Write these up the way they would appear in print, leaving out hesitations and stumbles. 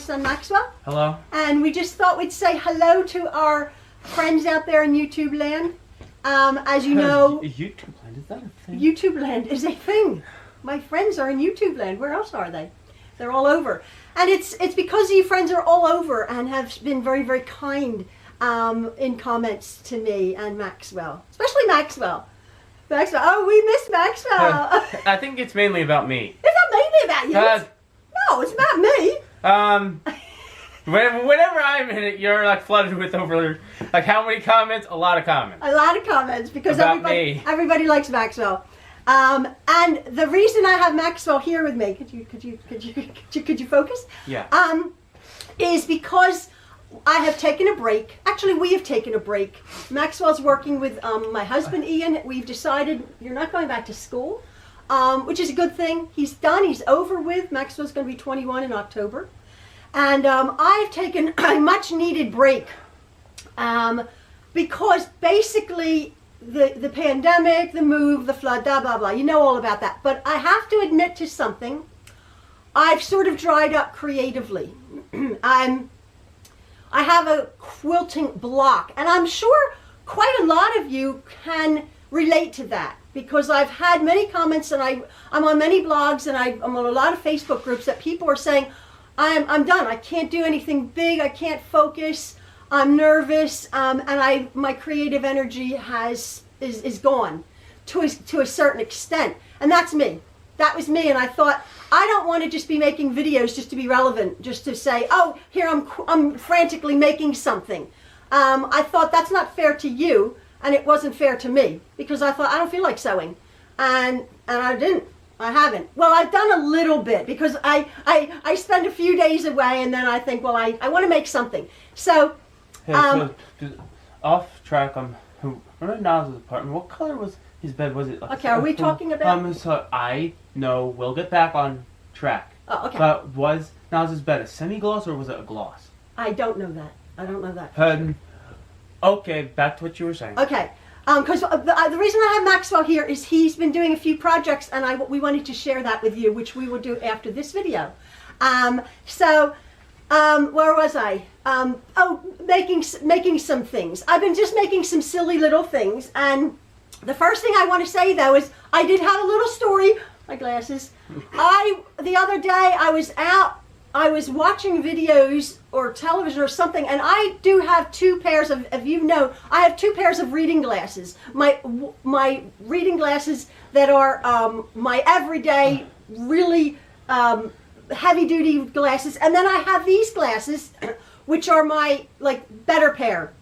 son Maxwell. Hello. And we just thought we'd say hello to our friends out there in YouTube land. As you know, YouTube land, is that a thing? YouTube land is a thing. My friends are in YouTube land. Where else are they? They're all over. And it's because you friends are all over and have been very, very kind in comments to me and Maxwell. Especially Maxwell. Maxwell. Oh, we miss Maxwell. I think it's mainly about me. It's not mainly about you. No, it's about me. Whenever I'm in it, you're like flooded with over like how many comments? A lot of comments. A lot of comments because about everybody likes Maxwell. And the reason I have Maxwell here with me, could you focus? Yeah. Is because I have taken a break. Actually, we have taken a break. Maxwell's working with my husband Ian. We've decided you're not going back to school, which is a good thing. He's done. He's over with. Maxwell's going to be 21 in October. And I've taken a much needed break because basically the pandemic, the move, the flood, blah, blah, blah. You know all about that. But I have to admit to something. I've sort of dried up creatively. I have a quilting block, and I'm sure quite a lot of you can relate to that because I've had many comments and I'm on many blogs and I'm on a lot of Facebook groups that people are saying, I'm done. I can't do anything big. I can't focus. I'm nervous, and my creative energy is gone to a certain extent, and that's me. That was me, and I thought I don't want to just be making videos just to be relevant, just to say, oh, here I'm frantically making something. I thought that's not fair to you, and it wasn't fair to me because I thought I don't feel like sewing, and I didn't. I haven't. Well, I've done a little bit because I spend a few days away and then I think, well, I want to make something. So, so off track, we're in Niles' apartment. What color was his bed? Was it like okay, are we talking about? So I know we'll get back on track. Oh, okay. But was Niles' bed a semi-gloss or was it a gloss? I don't know that. I don't know that. Okay, back to what you were saying. Okay. Because the reason I have Maxwell here is he's been doing a few projects and we wanted to share that with you, which we will do after this video. Where was I? Making some things. I've been just making some silly little things, and the first thing I want to say though is I did have a little story. My glasses. The other day I was out. I was watching videos or television or something, and I do have two pairs of, I have two pairs of reading glasses. My reading glasses that are my everyday, really heavy-duty glasses, and then I have these glasses, which are my better pair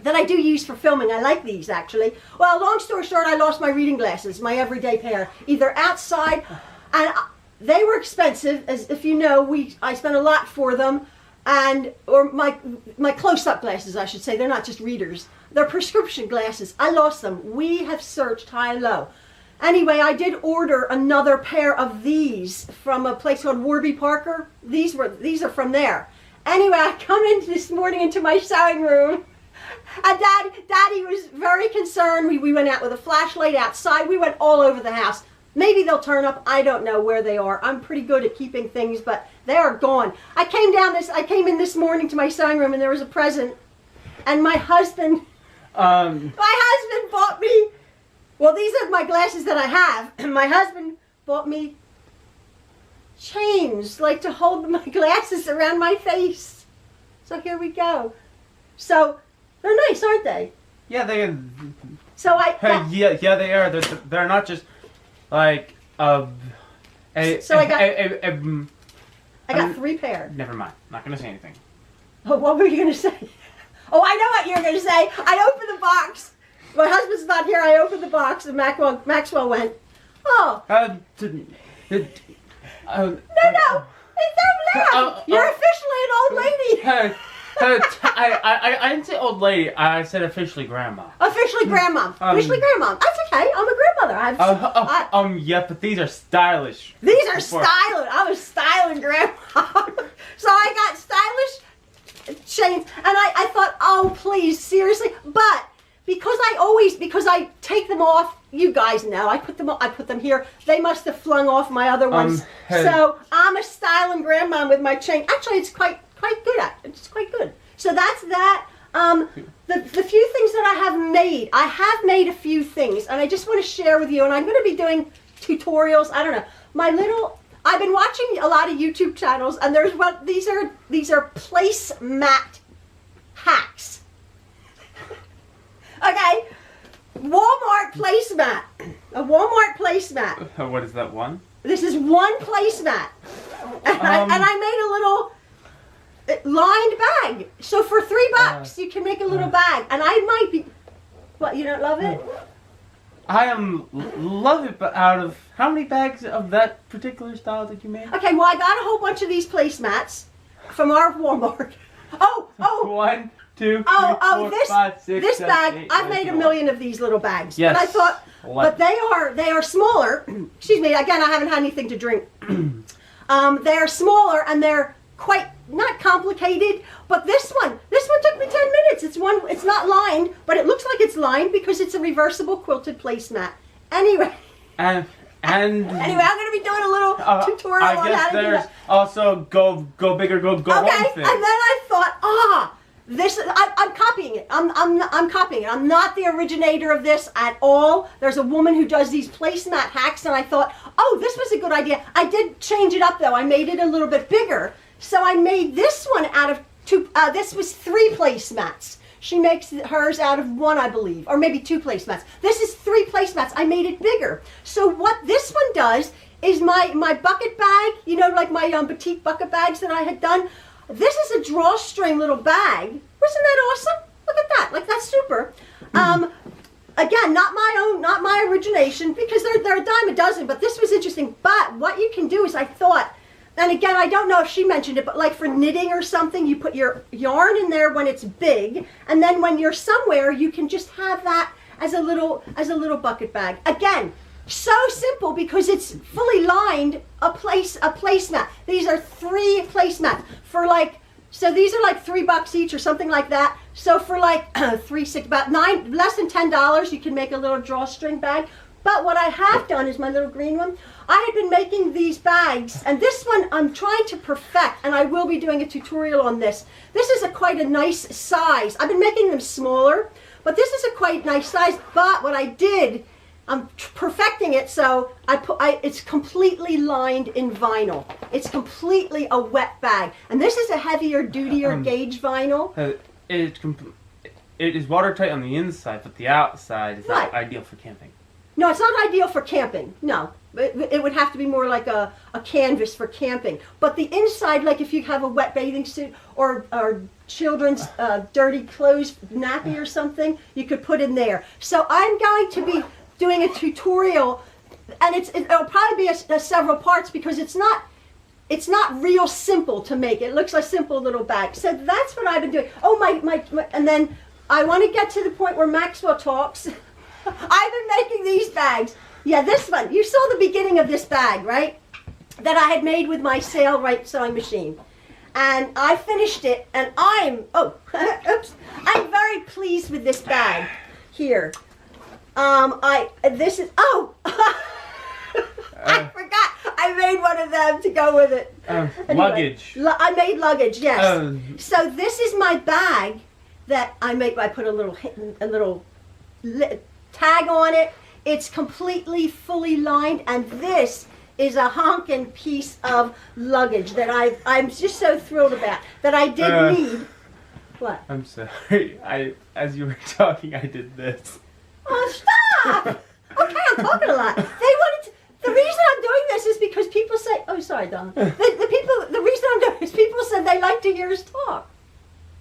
that I do use for filming. I like these actually. Well, long story short, I lost my reading glasses, my everyday pair, either outside, and they were expensive, as if you know, I spent a lot for them, or my close-up glasses, I should say. They're not just readers. They're prescription glasses. I lost them. We have searched high and low. Anyway, I did order another pair of these from a place called Warby Parker. These are from there. Anyway, I come in this morning into my sewing room, and Daddy was very concerned. We went out with a flashlight outside. We went all over the house. Maybe they'll turn up. I don't know where they are. I'm pretty good at keeping things, but they are gone. I came in this morning to my sewing room and there was a present, and my husband bought me, well, these are my glasses that I have, and my husband bought me chains, like to hold my glasses around my face. So here we go. So they're nice, aren't they? Yeah, they are. So yeah, they are. They're not just like I got three pairs. Never mind. Not gonna say anything. Oh, what were you gonna say? Oh, I know what you're gonna say. I opened the box. My husband's not here. I opened the box, and Maxwell went, "Oh." No. It's so loud. You're officially an old lady. I didn't say old lady. I said officially grandma. Officially grandma. Officially grandma. That's okay. I'm a grandmother. Yeah, but these are stylish. These are stylish. I was styling grandma. So I got stylish chains, and I thought, oh please, seriously. But because I take them off. You guys know I put them here. They must have flung off my other ones. So I'm a styling grandma with my chain. Actually, it's quite quite good at. It's quite good. So that's that. The few things that I have made a few things, and I just want to share with you, and I'm going to be doing tutorials. I don't know. I've been watching a lot of YouTube channels, and there's what these are placemat hacks. Okay, Walmart placemat. A Walmart placemat. What is that one? This is one placemat, and I made a little lined bag. So for $3 you can make a little bag, and I might be. What, you don't love it? I love it, but out of how many bags of that particular style did you make? Okay, well I got a whole bunch of these placemats from our Walmart. Oh. 1, 2, 3, 4, this 5, 6, this 7, bag. 8, I've made a million of these little bags. Yes. And I thought, but they are smaller. Excuse me. Again, I haven't had anything to drink. They are smaller and they're quite not complicated. But this one took me 10 minutes. It's not lined, but it looks like it's lined because it's a reversible quilted placemat. Anyway. And anyway, I'm going to be doing a little tutorial on how to do that. Also go bigger, go okay, home thing. and then I thought, I'm copying it. I'm copying it. I'm not the originator of this at all. There's a woman who does these placemat hacks, and I thought, oh, this was a good idea. I did change it up though. I made it a little bit bigger. So I made this one out of two. This was 3 placemats. She makes hers out of 1, I believe, or maybe 2 placemats. This is 3 placemats. I made it bigger. So what this one does is my bucket bag, you know, like my batik bucket bags that I had done. This is a drawstring little bag. Wasn't that awesome? Look at that. Like, that's super. Again, not my origination, because they're a dime a dozen, but this was interesting. But what you can do is, I thought, and again, I don't know if she mentioned it, but like for knitting or something, you put your yarn in there when it's big, and then when you're somewhere, you can just have that as a little bucket bag. Again, so simple because it's fully lined, a placemat. These are 3 placemats for so these are like $3 each or something like that. So for like about less than $10, you can make a little drawstring bag. But what I have done is my little green one. I had been making these bags, and this one I'm trying to perfect, and I will be doing a tutorial on this. This is quite a nice size. I've been making them smaller, but this is a quite nice size. But what I did, I'm perfecting it, so it's completely lined in vinyl. It's completely a wet bag, and this is a heavier, dutier gauge vinyl. It is watertight on the inside, but the outside is not ideal for camping. No, it's not ideal for camping. No, it would have to be more like a canvas for camping. But the inside, like if you have a wet bathing suit or children's dirty clothes nappy or something, you could put in there. So I'm going to be doing a tutorial, and it'll probably be several parts because it's not real simple to make. It looks like a simple little bag. So that's what I've been doing. Oh, my and then I want to get to the point where Maxwell talks. I've been making these bags. Yeah, this one. You saw the beginning of this bag, right? That I had made with my sail right sewing machine. And I finished it, and I'm very pleased with this bag here. I forgot. I made one of them to go with it. Anyway, luggage. I made luggage, yes. So this is my bag that I make. I put a little tag on it. It's completely fully lined, and this is a honkin' piece of luggage that I'm just so thrilled about that I did need. What? I'm sorry. As you were talking, I did this. Oh, stop! Okay, I'm talking a lot. The reason I'm doing this is because people say, oh, sorry, Donna. The reason I'm doing this, people said they like to hear us talk.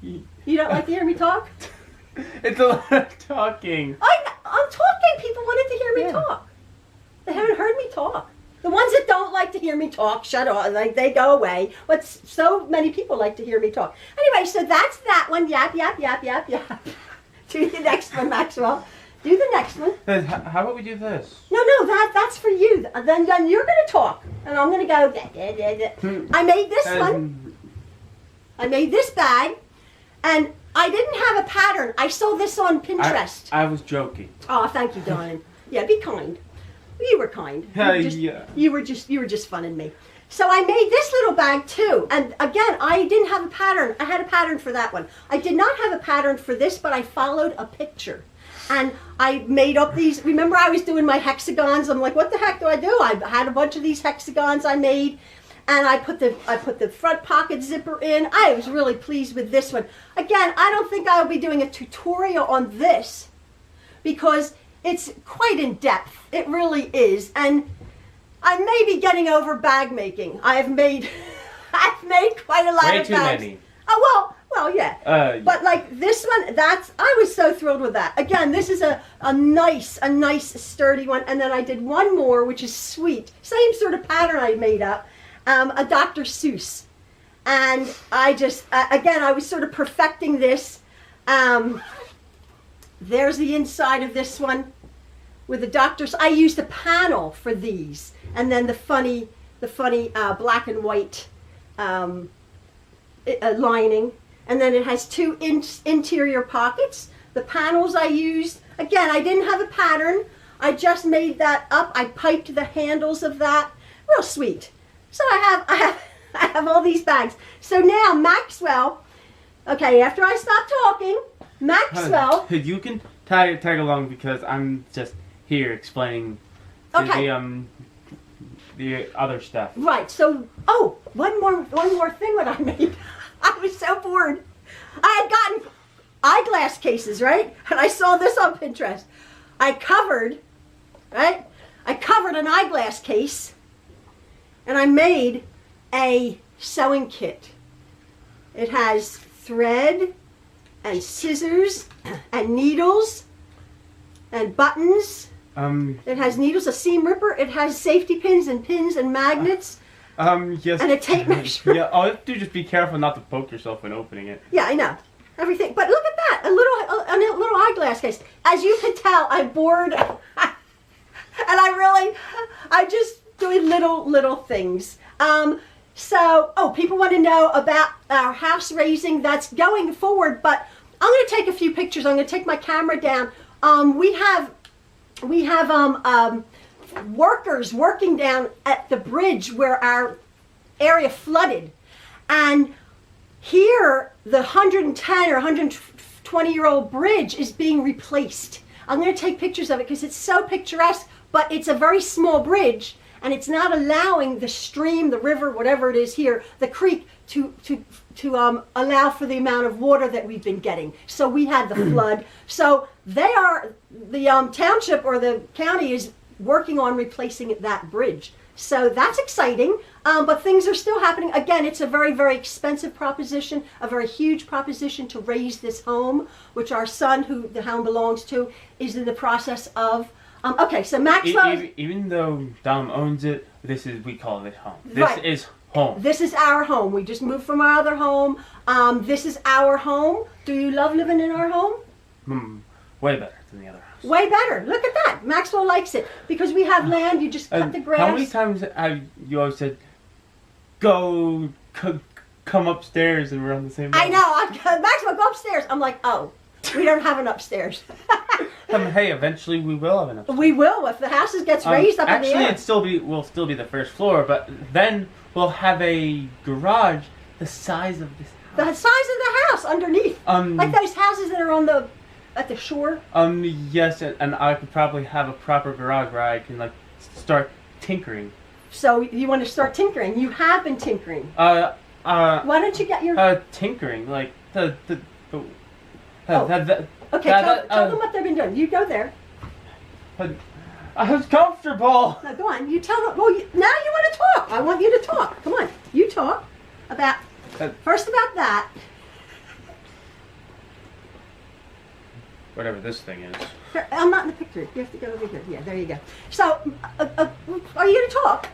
You don't like to hear me talk? It's a lot of talking. I'm talking. People wanted to hear me talk. They haven't heard me talk. The ones that don't like to hear me talk, shut off, they go away. But so many people like to hear me talk. Anyway, so that's that one. Yap, yap, yap, yap, yap. Do the next one, Maxwell. Do the next one. How about we do this? No, that's for you. Then you're going to talk, and I'm going to go. I made this one. I made this bag, and I didn't have a pattern. I saw this on Pinterest. I was joking. Oh, thank you, darling. Yeah, be kind. You were kind. You were just funning me. So I made this little bag too. And again, I didn't have a pattern. I had a pattern for that one. I did not have a pattern for this, but I followed a picture. And I made up these, remember I was doing my hexagons. I'm like, what the heck do I do? I had a bunch of these hexagons I made. And I put the front pocket zipper in. I was really pleased with this one. Again, I don't think I'll be doing a tutorial on this because it's quite in depth. It really is. And I may be getting over bag making. I've made quite a lot Way of too bags. many. Oh well, yeah. But like this one, I was so thrilled with that. Again, this is a nice sturdy one. And then I did one more, which is sweet. Same sort of pattern I made up. A Dr. Seuss. And I just, again, I was sort of perfecting this. There's the inside of this one with the Dr. I used a panel for these. And then the funny black and white lining. And then it has two interior pockets. The panels I used, again, I didn't have a pattern. I just made that up. I piped the handles of that. Real sweet. So I have all these bags. So now Maxwell, okay, after I stop talking, Maxwell. You can tag along because I'm just here explaining the other stuff. Right. So one more thing what I made. I was so bored. I had gotten eyeglass cases, right? And I saw this on Pinterest. I covered an eyeglass case. And I made a sewing kit. It has thread and scissors and needles and buttons. It has needles, a seam ripper. It has safety pins and magnets. Yes. And a tape measure. Yeah, all you have to do is just be careful not to poke yourself when opening it. Yeah, I know. Everything. But look at that. A little eyeglass case. As you can tell, I'm bored. And I'm just doing little things. People want to know about our house raising that's going forward, but I'm going to take a few pictures. I'm going to take my camera down. We have workers working down at the bridge where our area flooded. And here, the 110 or 120-year-old bridge is being replaced. I'm going to take pictures of it because it's so picturesque, but it's a very small bridge. And it's not allowing the stream, the river, whatever it is here, the creek, to allow for the amount of water that we've been getting. So we had the flood. So the township or the county is working on replacing that bridge. So that's exciting, but things are still happening. Again, it's a very, very expensive proposition, a very huge proposition to raise this home, which our son, who the home belongs to, is in the process of. Okay, so Maxwell. Even though Dom owns it, we call it home. This is home. This is our home. We just moved from our other home. This is our home. Do you love living in our home? Way better than the other house. Way better. Look at that. Maxwell likes it because we have land. You just cut the grass. How many times have you always said, come upstairs, and we're on the same level? I know. Maxwell, go upstairs. I'm like, oh, we don't have an upstairs. Hey, eventually we will have an upstairs. We will if the house gets raised up in the air. Actually, will still be the first floor, but then we'll have a garage the size of this house. The size of the house underneath, like those houses that are at the shore. Yes, and I could probably have a proper garage where I can start tinkering. So you want to start tinkering? You have been tinkering. Why don't you get your tinkering Okay, tell them what they've been doing. You go there. I was comfortable. No, go on. You tell them. Well, now you want to talk. I want you to talk. Come on. You talk about first about that. Whatever this thing is. I'm not in the picture. You have to go over here. Yeah, there you go. So, are you going to talk?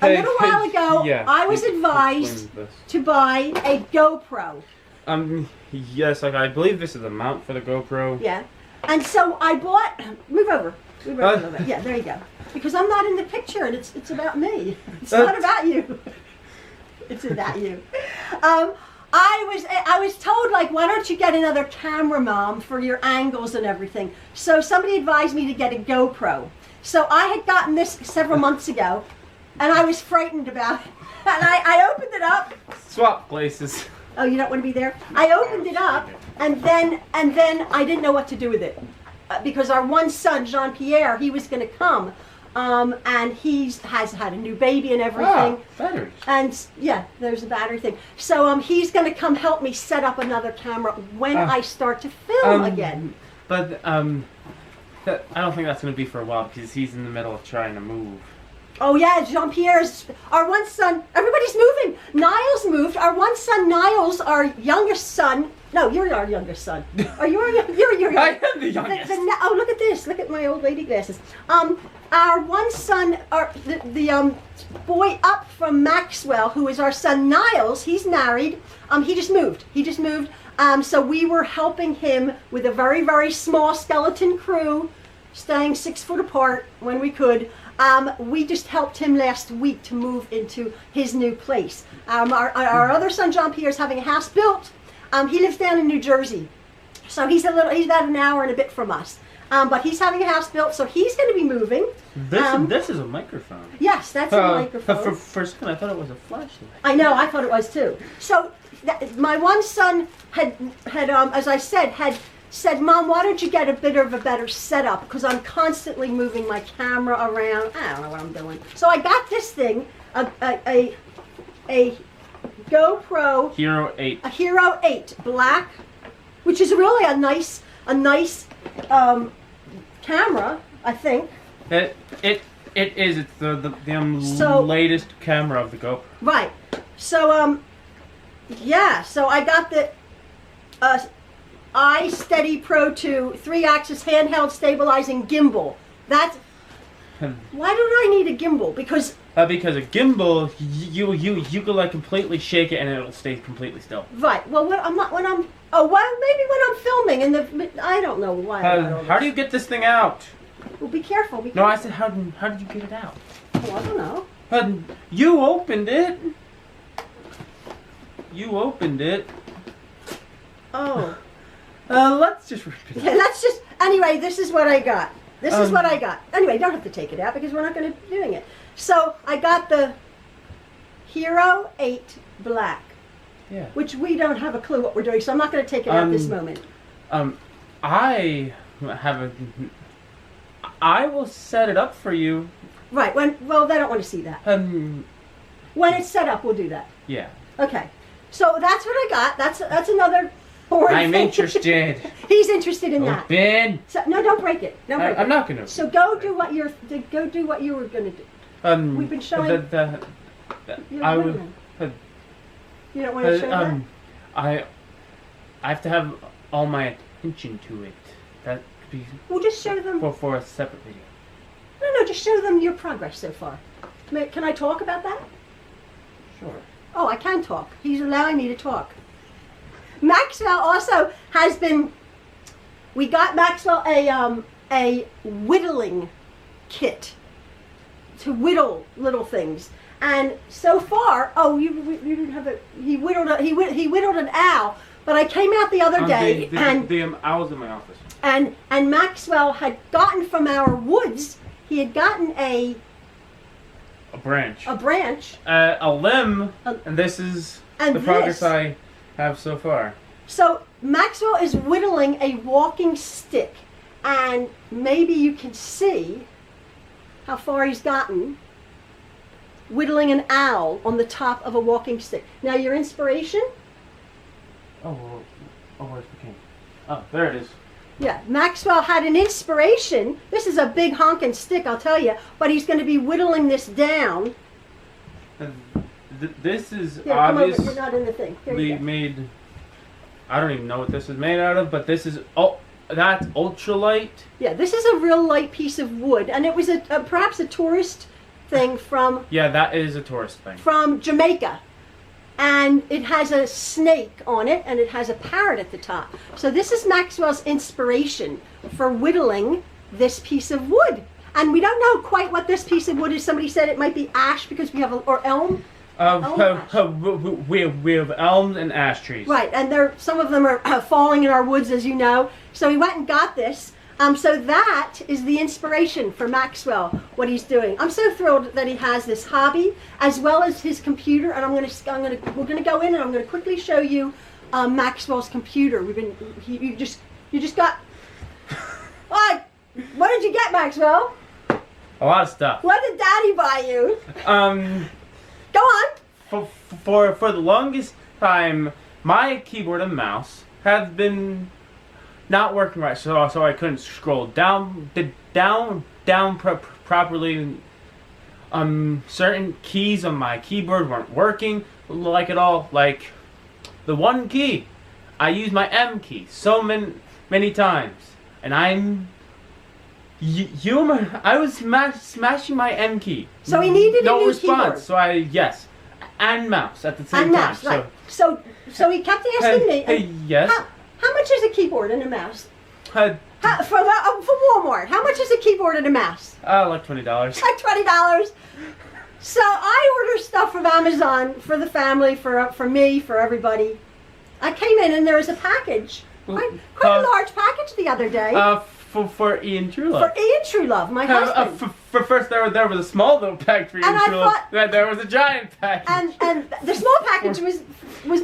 A little while ago, yeah, I was advised to buy a GoPro. Yes, I believe this is the mount for the GoPro. Yeah. And so I bought, move over a little bit. Yeah, there you go. Because I'm not in the picture and it's about me. It's not about you. It's about you. I was told, why don't you get another camera, Mom, for your angles and everything. So somebody advised me to get a GoPro. So I had gotten this several months ago. and I was frightened about it. And I opened it up. Swap places. Oh, you don't want to be there? I opened it up, and then I didn't know what to do with it. Because our one son, Jean-Pierre, he was going to come. And has had a new baby and everything. Ah, batteries. And yeah, there's a battery thing. So he's going to come help me set up another camera when I start to film again. But I don't think that's going to be for a while because he's in the middle of trying to move. Oh yeah, Jean-Pierre's, our one son, everybody's moving. Niles moved. Our one son, Niles, our youngest son. No, you're our youngest son. Are you our you're I am the youngest. Oh, look at this. Look at my old lady glasses. Our one son, the boy up from Maxwell, who is our son Niles, he's married. He just moved. So we were helping him with a very, very small skeleton crew, staying 6 foot apart when we could. We just helped him last week to move into his new place. Our other son, Jean-Pierre, is having a house built. He lives down in New Jersey. So he's about an hour and a bit from us. But he's having a house built, so he's going to be moving. This is a microphone. Yes, that's a microphone. For a second, I thought it was a flashlight. I know, I thought it was too. So my one son had as I said, said, Mom, why don't you get a bit of a better setup? Because I'm constantly moving my camera around. I don't know what I'm doing. So I got this thing, a GoPro Hero 8. A Hero 8 black, which is really a nice camera, I think. It is. It's the latest camera of the GoPro. Right. So yeah. So I got the iSteady Pro 2 3-axis handheld stabilizing gimbal. Why don't I need a gimbal? Because a gimbal, you could like completely shake it and it'll stay completely still. Right. Well, maybe when I'm filming I don't know why. How do you get this thing out? Well, be careful. No, I said how did you get it out? Oh, I don't know. You opened it. Oh. Let's just rip it out. Yeah, anyway, this is what I got. Anyway, don't have to take it out because we're not going to be doing it. So I got the Hero 8 Black. Yeah. Which we don't have a clue what we're doing, so I'm not going to take it out this moment. I will set it up for you. Right. They don't want to see that. When it's set up, we'll do that. Yeah. Okay. So that's what I got. That's another board. I'm interested. He's interested in that. Ben. So, no, don't break it. I'm not gonna. So go do what you were gonna do. We've been showing. You don't want to show that? I have to have all my attention to it. That could be. We'll just show them. For a separate video. No, just show them your progress so far. Can I talk about that? Sure. Oh, I can talk. He's allowing me to talk. Maxwell also has been. We got Maxwell a whittling kit to whittle little things, and so far, you didn't have it. He whittled an owl. But I came out the other day and the owl's in my office. And Maxwell had gotten from our woods. He had gotten a branch. A limb, and this is the progress I have so far. So Maxwell is whittling a walking stick, and maybe you can see how far he's gotten whittling an owl on the top of a walking stick. Now your inspiration? Where's the king? Oh, there it is. Yeah, Maxwell had an inspiration. This is a big honking stick, I'll tell you, but he's going to be whittling this down. This is obviously you're not in the thing. made. I don't even know what this is made out of, but this is that's ultralight. Yeah, this is a real light piece of wood, and it was perhaps a tourist thing from. Yeah, that is a tourist thing from Jamaica. And it has a snake on it, and it has a parrot at the top. So this is Maxwell's inspiration for whittling this piece of wood. And we don't know quite what this piece of wood is. Somebody said it might be ash because we have or elm. We have elms and ash trees. Right, and some of them are falling in our woods, as you know. So we went and got this. So that is the inspiration for Maxwell, what he's doing. I'm so thrilled that he has this hobby as well as his computer, and we're gonna go in and I'm gonna quickly show you Maxwell's computer. You just got. What did you get, Maxwell? A lot of stuff. What did Daddy buy you? Go on. For the longest time, my keyboard and mouse have been not working right, so I couldn't scroll down properly. Certain keys on my keyboard weren't working like at all. Like the one key, I used my M key so many times, and I was smashing my M key. So he needed a new response. keyboard. And mouse at the same time. Mouse, right. So he kept asking me. Yes. How much is a keyboard and a mouse? For Walmart, how much is a keyboard and a mouse? like $20. Like $20. So I order stuff from Amazon for the family, for me, for everybody. I came in and there was a package, quite a large package the other day. For Ian Truelove. For Ian Truelove, my husband. For first there was a small little package for Ian Truelove. Then there was a giant package. And the small package was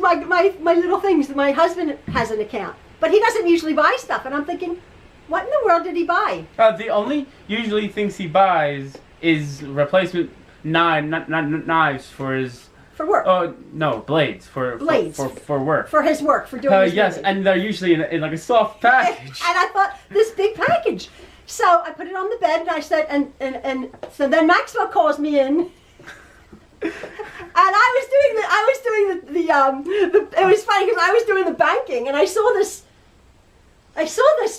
my little things. My husband has an account, but he doesn't usually buy stuff. And I'm thinking, what in the world did he buy? The only usually things he buys is replacement knives for his. For work. Oh no, blades for work. For his work, for doing his yes, living. and they're usually in like a soft package. And I thought, this big package. So I put it on the bed and I said, and so then Maxwell calls me in. And I was doing the it was funny because I was doing the banking and I saw this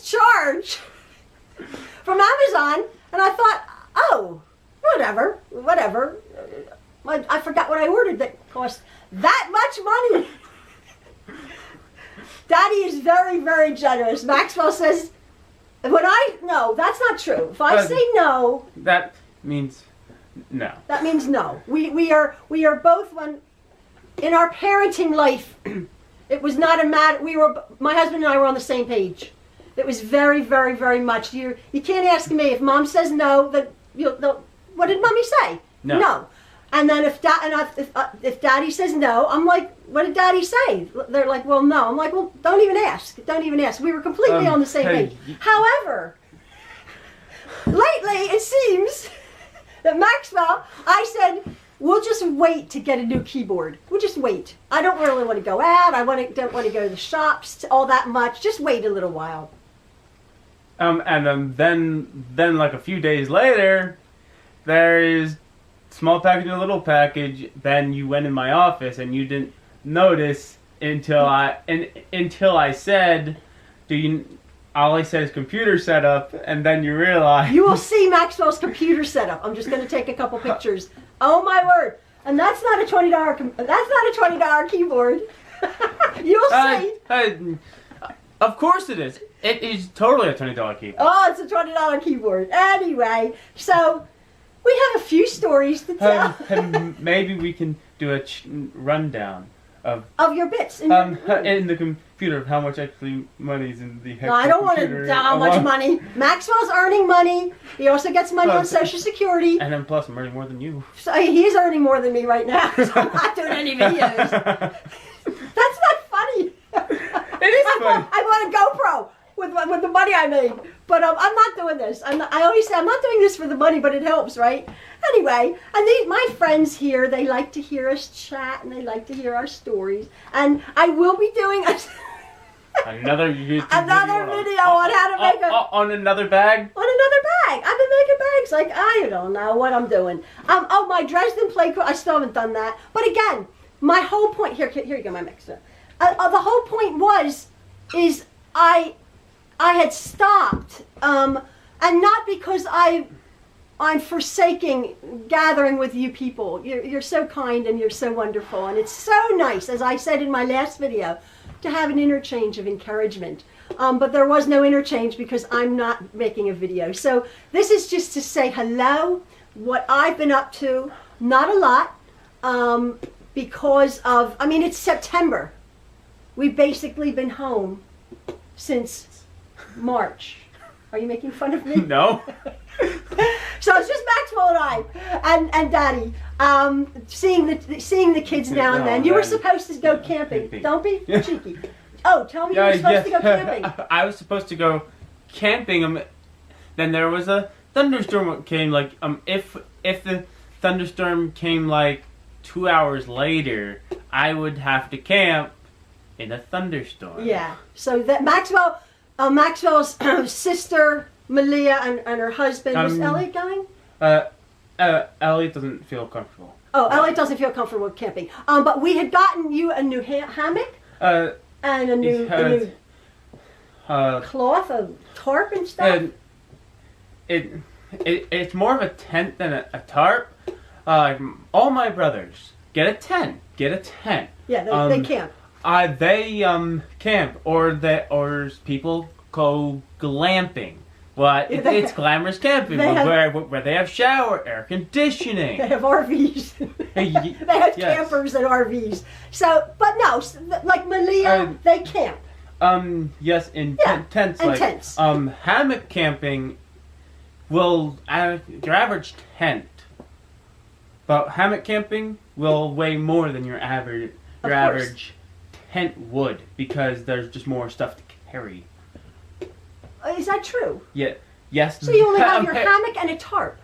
charge from Amazon and I thought, oh, whatever. I forgot what I ordered that cost that much money. Daddy is very, very generous. Maxwell says, no, that's not true. If I say no, that means no. That means no. We are both one in our parenting life. It was not a matter. My husband and I were on the same page. It was very, very, very much. You can't ask me if Mom says no. What did Mommy say? No. And then if Daddy says no, I'm like, what did Daddy say? They're like, well, no. I'm like, well, don't even ask. Don't even ask. We were completely on the same page. However, lately it seems that Maxwell, I said, we'll just wait to get a new keyboard. We'll just wait. I don't really want to go out. Don't want to go to the shops all that much. Just wait a little while. Then like a few days later, there is small package and a little package. Then you went in my office and you didn't notice until I said, all I said is computer setup, and then you realize. You will see Maxwell's computer setup. I'm just going to take a couple pictures. Oh my word! And that's not a $20 keyboard. You'll see. Of course it is. It is totally a $20 keyboard. Oh, it's a $20 keyboard. Anyway, so we have a few stories to tell. Maybe we can do a rundown of your bits in the computer of how much actually money is in the No, I don't want to know how much money. Maxwell's earning money. He also gets money on Social Security. And then plus I'm earning more than you. So he's earning more than me right now. So I'm not doing any videos. That's not funny. It is funny. I want a GoPro with the money I made. But I'm not doing this. I always say I'm not doing this for the money, but it helps, right? Anyway, and my friends here, they like to hear us chat and they like to hear our stories. And I will be doing another video on how to make on another bag. On another bag. I've been making bags like I don't know what I'm doing. My Dresden play. I still haven't done that. But again, my whole point here you go, my mixer. The whole point is I had stopped, and not because I'm forsaking gathering with you people. You're so kind and you're so wonderful, and it's so nice, as I said in my last video, to have an interchange of encouragement. But there was no interchange because I'm not making a video. So this is just to say hello, what I've been up to, not a lot, because of, it's September. We've basically been home since March. Are you making fun of me? No. So it's just Maxwell and I and Daddy seeing the kids now and then. You were supposed to go camping. Don't be cheeky. Oh, tell me you were supposed to go camping. I was supposed to go camping. Then there was a thunderstorm that came. Like if the thunderstorm came like 2 hours later, I would have to camp in a thunderstorm. Yeah. So that Maxwell's sister Malia and her husband, was Elliot going? Elliot doesn't feel comfortable. Oh, Elliot doesn't feel comfortable camping. But we had gotten you a new hammock and a new cloth, a tarp and stuff. It's more of a tent than a tarp. All my brothers get a tent. Yeah, they camp. They camp, or people go glamping. Well, it's glamorous camping where they have shower, air conditioning. They have RVs. They have campers and RVs. So, but no, like Malia, they camp. Yes, in tents. And tents. Hammock camping will your average tent. But hammock camping will weigh more than your average tent would, because there's just more stuff to carry. Is that true? Yeah. Yes. So you only have your hammock and a tarp.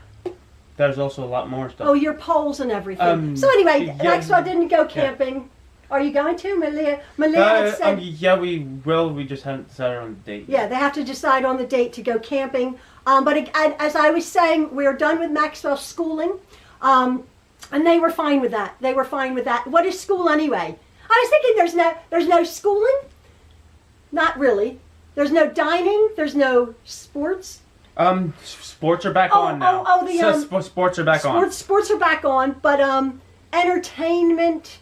There's also a lot more stuff. Oh, your poles and everything. So anyway, Maxwell didn't go camping. Yeah. Are you going to, Malia? Malia said, yeah, we will. We just haven't decided on the date yet. Yeah, they have to decide on the date to go camping. But as I was saying, we're done with Maxwell's schooling. And they were fine with that. What is school anyway? I was thinking there's no schooling. Not really. There's no dining. There's no sports. Sports are back on now. Sports are back on. Sports are back on, but entertainment.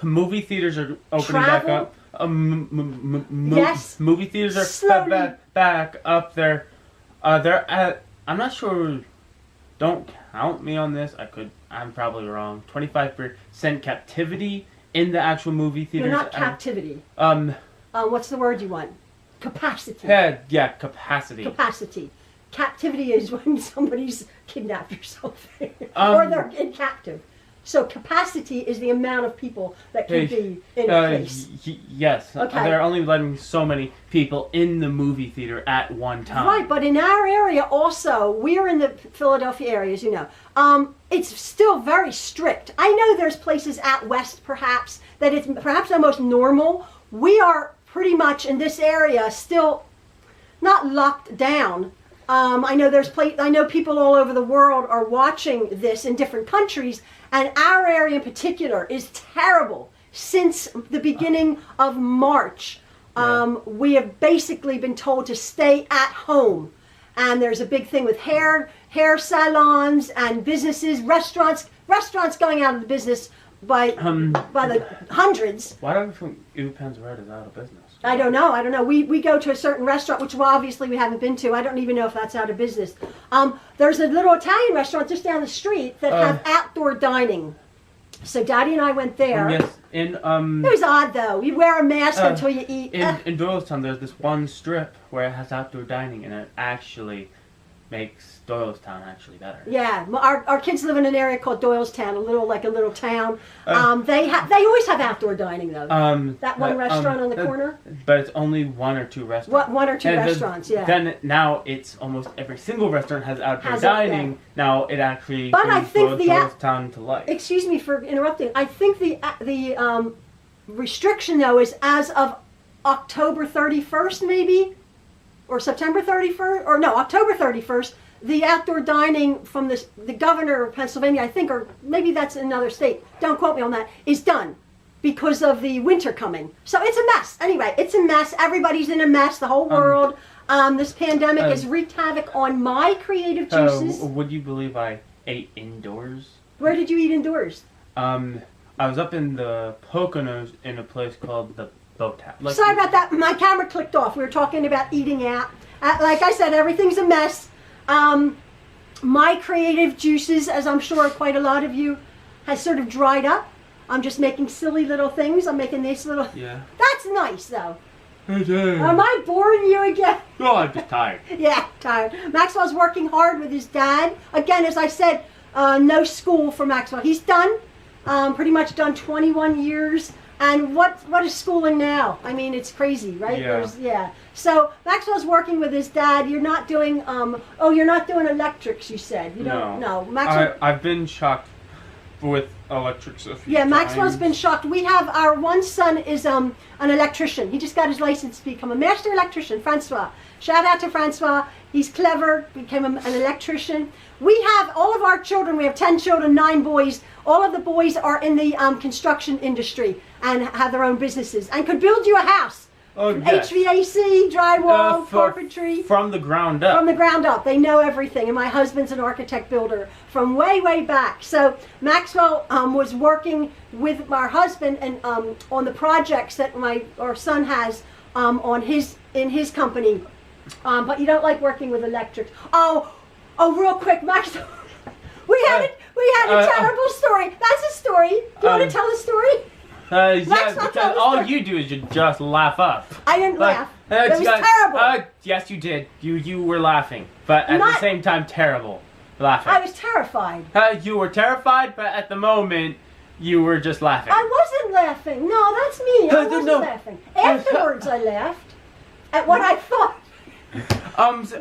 Movie theaters are opening back up. Yes. Movie theaters are back up there. They're at. I'm not sure. Don't count me on this. I'm probably wrong. 25% captivity in the actual movie theaters. They're not captivity. What's the word you want? Capacity. Yeah, capacity. Capacity. Captivity is when somebody's kidnapped or something, or they're in captive. So capacity is the amount of people that can be in a place. Yes. Okay. They're only letting so many people in the movie theater at one time. Right, but in our area also, we're in the Philadelphia area, as you know. It's still very strict. I know there's places out west, perhaps, that it's perhaps almost normal. We are pretty much in this area still not locked down. I know people all over the world are watching this in different countries, and our area in particular is terrible. Since the beginning of March, we have basically been told to stay at home. And there's a big thing with hair salons and businesses, restaurants going out of the business by the hundreds. Why don't you think Upen's Red is out of business? I don't know. We go to a certain restaurant, which obviously we haven't been to. I don't even know if that's out of business. There's a little Italian restaurant just down the street that have outdoor dining. So Daddy and I went there. Yes, it was odd though. You wear a mask until you eat. In Doylestown, there's this one strip where it has outdoor dining, and it actually makes Doylestown actually better. Yeah, our kids live in an area called Doylestown, a little town. They always have outdoor dining though. That one restaurant on the corner. But it's only one or two restaurants. One or two restaurants, yeah. Then now it's almost every single restaurant has outdoor dining. Now it actually brings Doylestown to life. Excuse me for interrupting. I think the restriction though is as of October 31st maybe. Or September 31st, or no, October 31st, the outdoor dining from the governor of Pennsylvania, I think, or maybe that's another state, don't quote me on that, is done because of the winter coming. So it's a mess. Anyway, it's a mess. Everybody's in a mess, the whole world. This pandemic has wreaked havoc on my creative juices. Would you believe I ate indoors? Where did you eat indoors? I was up in the Poconos in a place called the Sorry about that. My camera clicked off. We were talking about eating out. Like I said, everything's a mess. My creative juices, as I'm sure quite a lot of you, has sort of dried up. I'm just making silly little things. I'm making these little... Yeah. That's nice, though. Am I boring you again? Oh, I'm just tired. Yeah, tired. Maxwell's working hard with his dad. Again, as I said, no school for Maxwell. He's done, pretty much done 21 years. And what is schooling now? I mean, it's crazy, right? Yeah. So Maxwell's working with his dad. You're not doing, you're not doing electrics, you said. You don't, no. Maxwell, I've been shocked with electrics a few yeah, Maxwell's times. been shocked. We have, our one son is an electrician. He just got his license to become a master electrician, Francois. Shout out to Francois. He's clever, became an electrician. We have all of our children, we have 10 children, 9 boys. All of the boys are in the construction industry and have their own businesses and could build you a house. Oh, yes. HVAC, drywall, carpentry. From the ground up. From the ground up. They know everything. And my husband's an architect builder from way, way back. So Maxwell was working with our husband and on the projects that our son has in his company. But you don't like working with electrics. Oh, real quick, Maxwell. We had a terrible story. That's a story. Do you want to tell the story? Yeah, because all you do is you just laugh up. I didn't laugh. It was terrible. Yes, you did. You were laughing, but at the same time, terrible laughing. I was terrified. You were terrified, but at the moment, you were just laughing. I wasn't laughing. No, that's me. I wasn't laughing. Afterwards, I laughed at what I thought. At our old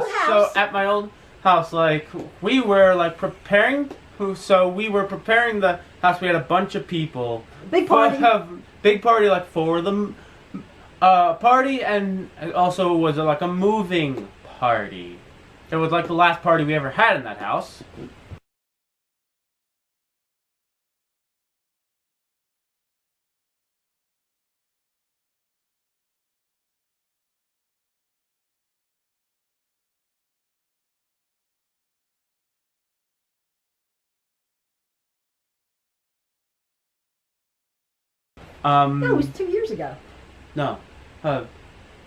house. So at my old house, like we were like preparing. So we were preparing the house. We had a bunch of people. Big party. Big party, like for the party, and it also was like a moving party. It was like the last party we ever had in that house. No, it was 2 years ago. No. It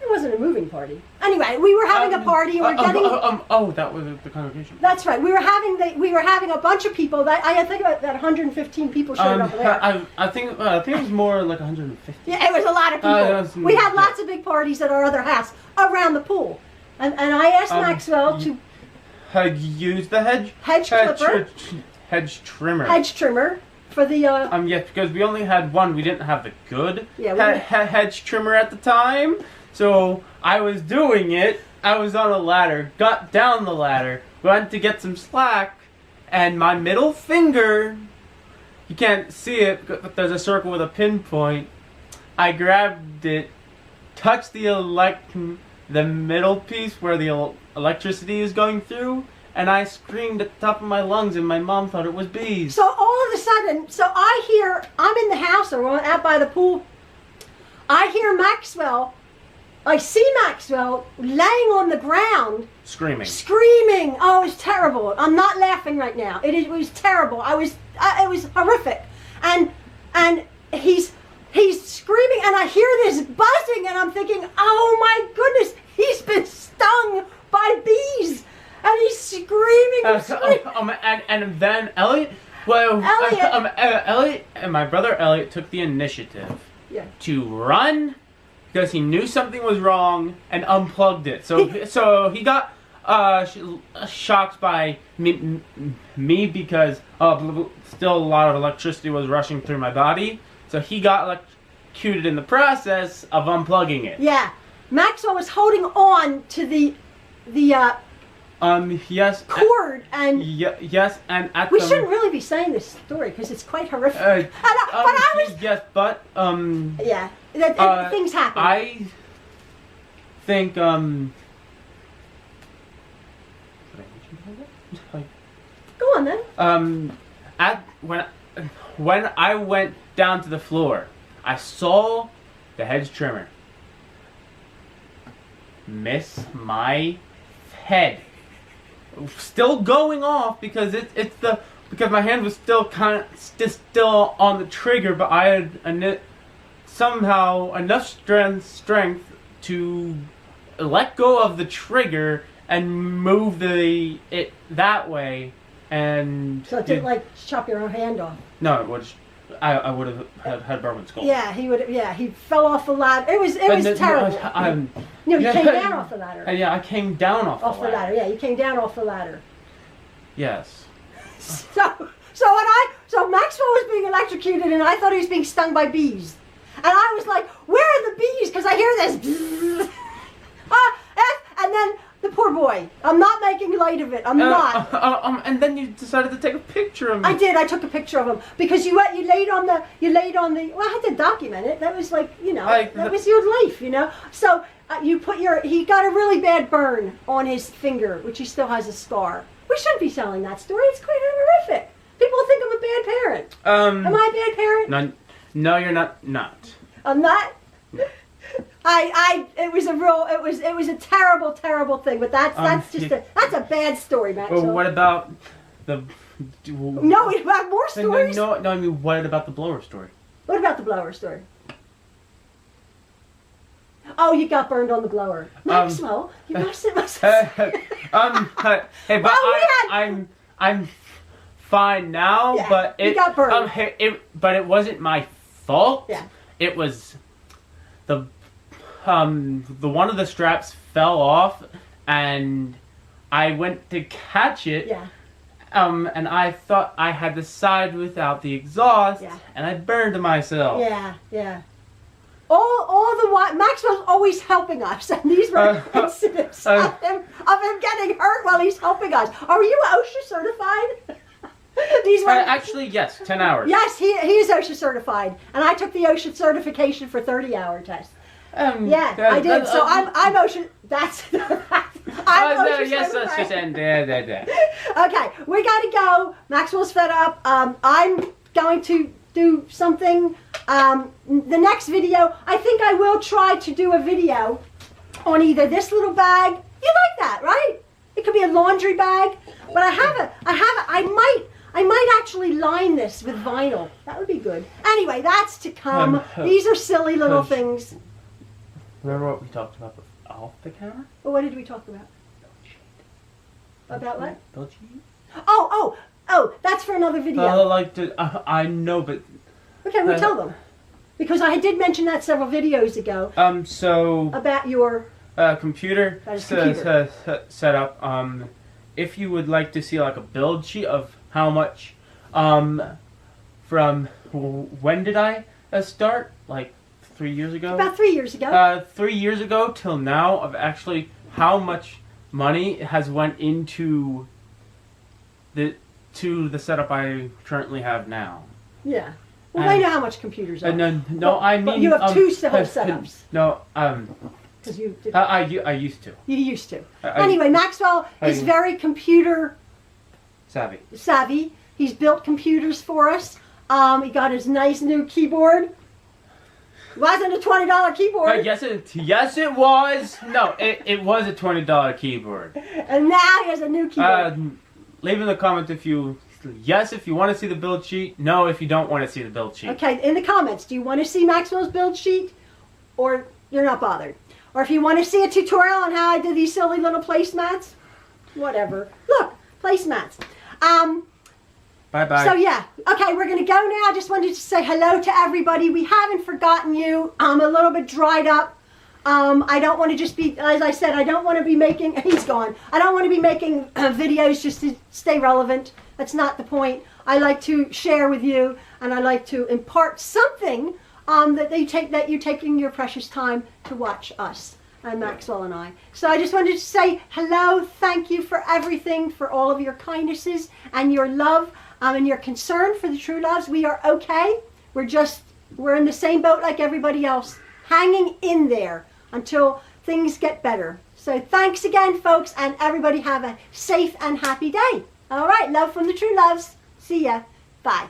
wasn't a moving party. Anyway, we were having a party. We were getting. That was the congregation. That's right. We were having a bunch of people. I think about that 115 people showed up there. I think it was more like 150. Yeah, it was a lot of people. We had lots of big parties at our other house around the pool, and I asked Maxwell to use the hedge clipper, hedge trimmer. Hedge trimmer. For the yes, because we only had one. We didn't have the good hedge trimmer at the time. So I was doing it. I was on a ladder, got down the ladder, went to get some slack, and my middle finger, you can't see it, but there's a circle with a pinpoint. I grabbed it, touched the middle piece where the electricity is going through, and I screamed at the top of my lungs, and my mom thought it was bees. So all of a sudden, I'm in the house or out by the pool. I hear Maxwell. I see Maxwell laying on the ground. Screaming. Oh, it was terrible. I'm not laughing right now. It was terrible. It was horrific. And he's screaming, and I hear this buzzing, and I'm thinking, oh my goodness, he's been stung by bees. And he's screaming and screaming. And then Elliot, Elliot and my brother Elliot took the initiative to run because he knew something was wrong and unplugged it. So he got shocked by me because still a lot of electricity was rushing through my body. So he got electrocuted in the process of unplugging it. Yeah, Maxwell was holding on to the yes. cord and yes, and at we shouldn't really be saying this story because it's quite horrific. Things happen. I think Go on then. When I went down to the floor, I saw the hedge trimmer miss my head. Still going off because because my hand was still still on the trigger, but I had somehow enough strength to let go of the trigger and move it that way, and so it didn't chop your own hand off. No, it was I would have had a broken skull. Yeah, he would. Yeah, he fell off the ladder. It was terrible. No, you came down off the ladder. Yeah, I came down off the ladder. Yeah, you came down off the ladder. Yes. So Maxwell was being electrocuted, and I thought he was being stung by bees, and I was like, "Where are the bees?" Because I hear this. And then the poor boy. I'm not making light of it. I'm not. And then you decided to take a picture of him. I did. I took a picture of him because you laid on the. Well, I had to document it. That was like, that was your life, So he got a really bad burn on his finger, which he still has a scar. We shouldn't be telling that story. It's quite horrific. People think I'm a bad parent. Am I a bad parent? No, you're not. I'm not. It was a terrible thing. But that's a bad story, Maxwell. Well, what about the? No, we have more stories. No. I mean, what about the blower story? What about the blower story? Oh, you got burned on the blower, Maxwell. You must have. Hey, but I'm fine now. Yeah, but you got burned. But it wasn't my fault. Yeah. It was the one of the straps fell off, and I went to catch it. Yeah. And I thought I had the side without the exhaust, and I burned myself. Yeah. All the while, Maxwell's always helping us, and these were incidents of him getting hurt while he's helping us. Are you OSHA certified? These were actually, yes, 10 hours. Yes, he is OSHA certified, and I took the OSHA certification for 30-hour test. I did. So I'm OSHA. That's I'm OSHA yes, certified. let's just end there. Okay, we got to go. Maxwell's fed up. I'm going to do something. The next video, I think I will try to do a video on either this little bag. You like that, right? It could be a laundry bag, but I might actually line this with vinyl. That would be good. Anyway, that's to come. These are silly little things. Remember what we talked about off the camera? Well, what did we talk about? About what? Bill sheet? Oh, that's for another video. I know, but... Okay, we'll tell them. Because I did mention that several videos ago. So... About your... computer set up. If you would like to see like a build sheet of how much, from when did I start? Like 3 years ago? About 3 years ago. 3 years ago till now, of actually how much money has went into the setup I currently have now. Yeah. Well, I know how much computers are. No, I mean... But you have two whole setups. No, because you did. I used to. You used to. Anyway, Maxwell is very computer savvy. He's built computers for us. He got his nice new keyboard. It wasn't a $20 keyboard. Yes, it was. No, it was a $20 keyboard. And now he has a new keyboard. Leave in the comments if you want to see the build sheet. No, if you don't want to see the build sheet. Okay, in the comments, do you want to see Maxwell's build sheet, or you're not bothered? Or if you want to see a tutorial on how I did these silly little placemats, whatever. Look, placemats. Bye-bye. So yeah, okay, we're going to go now. I just wanted to say hello to everybody. We haven't forgotten you. I'm a little bit dried up. I don't want to just be, as I said, I don't want to be making, he's gone. I don't want to be making videos just to stay relevant. That's not the point. I like to share with you, and I like to impart something that you're taking your precious time to watch us, Maxwell and I. So I just wanted to say hello, thank you for everything, for all of your kindnesses and your love and your concern for the Trueloves. We are okay. We're in the same boat like everybody else, hanging in there until things get better. So thanks again, folks, and everybody have a safe and happy day. All right, love from the Trueloves. See ya. Bye.